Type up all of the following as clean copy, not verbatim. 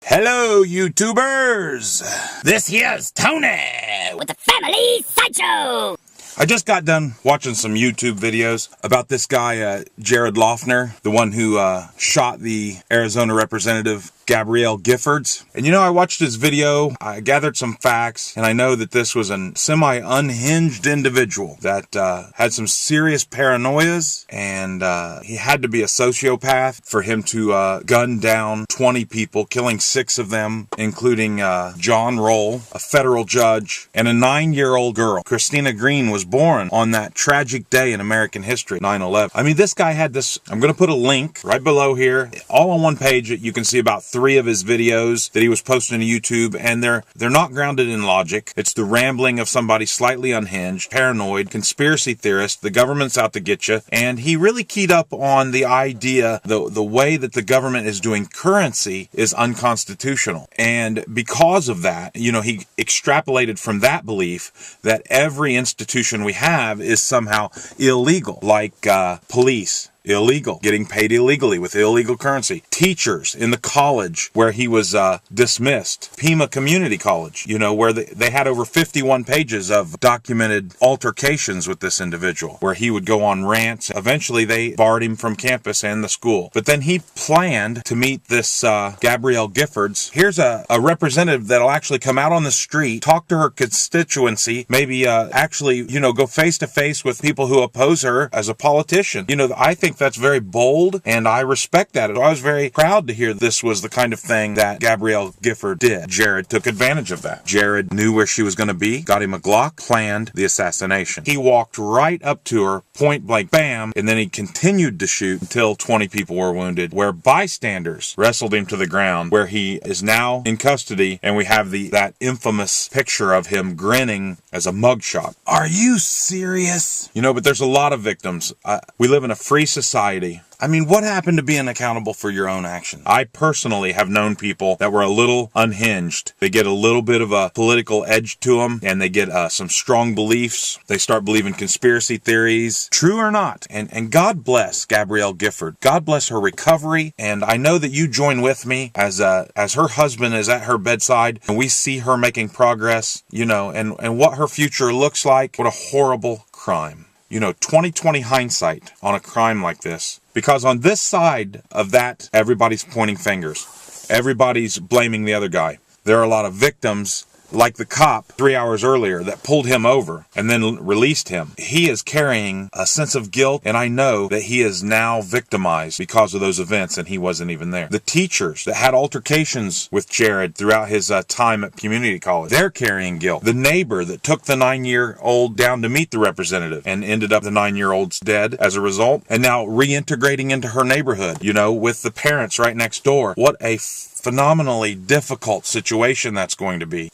Hello, YouTubers! This here's Tony with the Family Sideshow! I just got done watching some YouTube videos about this guy, Jared Loughner, the one who shot the Arizona Representative Gabrielle Giffords. And you know, I watched his video, I gathered some facts, and I know that this was a semi-unhinged individual that had some serious paranoias, and he had to be a sociopath for him to gun down 20 people, killing 6 of them, including John Roll, a federal judge, and a 9-year-old girl. Christina Green was born on that tragic day in American history, 9/11. I mean, this guy had this, I'm going to put a link right below here, all on one page. You can see about 3 of his videos that he was posting to YouTube, and they're not grounded in logic. It's the rambling of somebody slightly unhinged, paranoid, conspiracy theorist, the government's out to get you, and he really keyed up on the idea, the way that the government is doing currency is unconstitutional. And because of that, you know, he extrapolated from that belief that every institution we have is somehow illegal, like police. Illegal, getting paid illegally with illegal currency. Teachers in the college where he was dismissed. Pima Community College, you know, where they had over 51 pages of documented altercations with this individual, where he would go on rants. Eventually, they barred him from campus and the school. But then he planned to meet this Gabrielle Giffords. Here's a representative that'll actually come out on the street, talk to her constituency, maybe actually, you know, go face to face with people who oppose her as a politician. You know, I think that's very bold, and I respect that. I was very proud to hear this was the kind of thing that Gabrielle Gifford did. Jared took advantage of that. Jared knew where she was going to be, got him a Glock, planned the assassination. He walked right up to her, point blank, bam, and then he continued to shoot until 20 people were wounded, where bystanders wrestled him to the ground, where he is now in custody, and we have that infamous picture of him grinning as a mugshot. Are you serious? You know, but there's a lot of victims. We live in a free society. I mean, what happened to being accountable for your own actions? I personally have known people that were a little unhinged. They get a little bit of a political edge to them, and they get some strong beliefs. They start believing conspiracy theories, true or not. And God bless Gabrielle Gifford. God bless her recovery. And I know that you join with me as her husband is at her bedside, and we see her making progress, you know, and what her future looks like. What a horrible crime. You know, 20/20 hindsight on a crime like this. Because on this side of that, everybody's pointing fingers. Everybody's blaming the other guy. There are a lot of victims, like the cop 3 hours earlier that pulled him over and then released him. He is carrying a sense of guilt, and I know that he is now victimized because of those events, and he wasn't even there. The teachers that had altercations with Jared throughout his time at community college, they're carrying guilt. The neighbor that took the 9-year-old down to meet the representative and ended up the 9-year-old's dead as a result, and now reintegrating into her neighborhood, you know, with the parents right next door. What a phenomenally difficult situation that's going to be.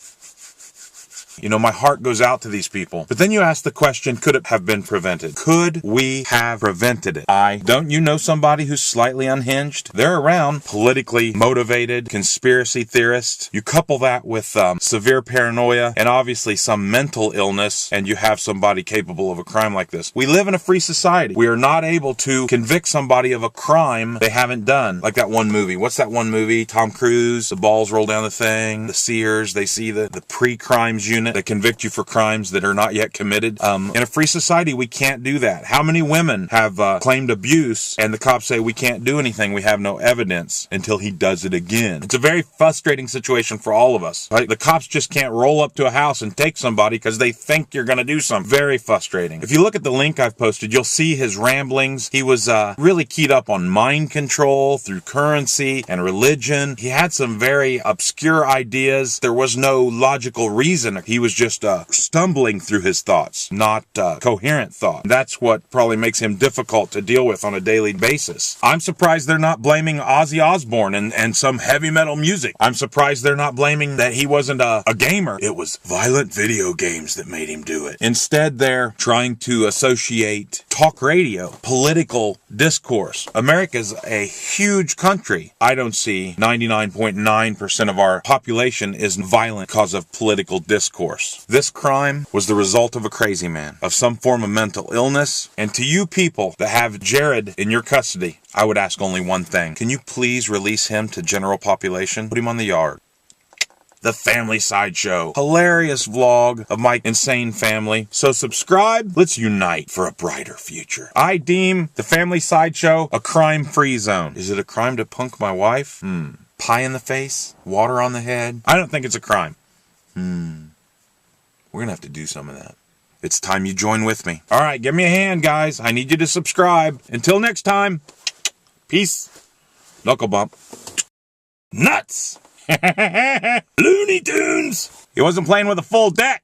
You know, my heart goes out to these people. But then you ask the question, could it have been prevented? Could we have prevented it? Don't you know somebody who's slightly unhinged? They're around, politically motivated, conspiracy theorists. You couple that with severe paranoia and obviously some mental illness, and you have somebody capable of a crime like this. We live in a free society. We are not able to convict somebody of a crime they haven't done. Like that one movie. What's that one movie? Tom Cruise, the balls roll down the thing, the seers, they see the pre-crimes unit. They convict you for crimes that are not yet committed. In a free society, we can't do that. How many women have claimed abuse, and the cops say we can't do anything, we have no evidence, until he does it again? It's a very frustrating situation for all of us. Right? The cops just can't roll up to a house and take somebody because they think you're going to do something. Very frustrating. If you look at the link I've posted, you'll see his ramblings. He was really keyed up on mind control through currency and religion. He had some very obscure ideas. There was no logical reason. He was just stumbling through his thoughts, not coherent thought. That's what probably makes him difficult to deal with on a daily basis. I'm surprised they're not blaming Ozzy Osbourne and some heavy metal music. I'm surprised they're not blaming that he wasn't a gamer. It was violent video games that made him do it. Instead, they're trying to associate talk radio, political discourse. America's a huge country. I don't see 99.9% of our population is violent because of political discourse. course. This crime was the result of a crazy man, of some form of mental illness. And to you people that have Jared in your custody, I would ask only one thing. Can you please release him to general population? Put him on the yard. The Family Sideshow. Hilarious vlog of my insane family. So subscribe. Let's unite for a brighter future. I deem The Family Sideshow a crime-free zone. Is it a crime to punk my wife? Pie in the face? Water on the head? I don't think it's a crime. We're gonna have to do some of that. It's time you join with me. All right, give me a hand, guys. I need you to subscribe. Until next time, peace. Knuckle bump. Nuts! Looney Tunes! He wasn't playing with a full deck.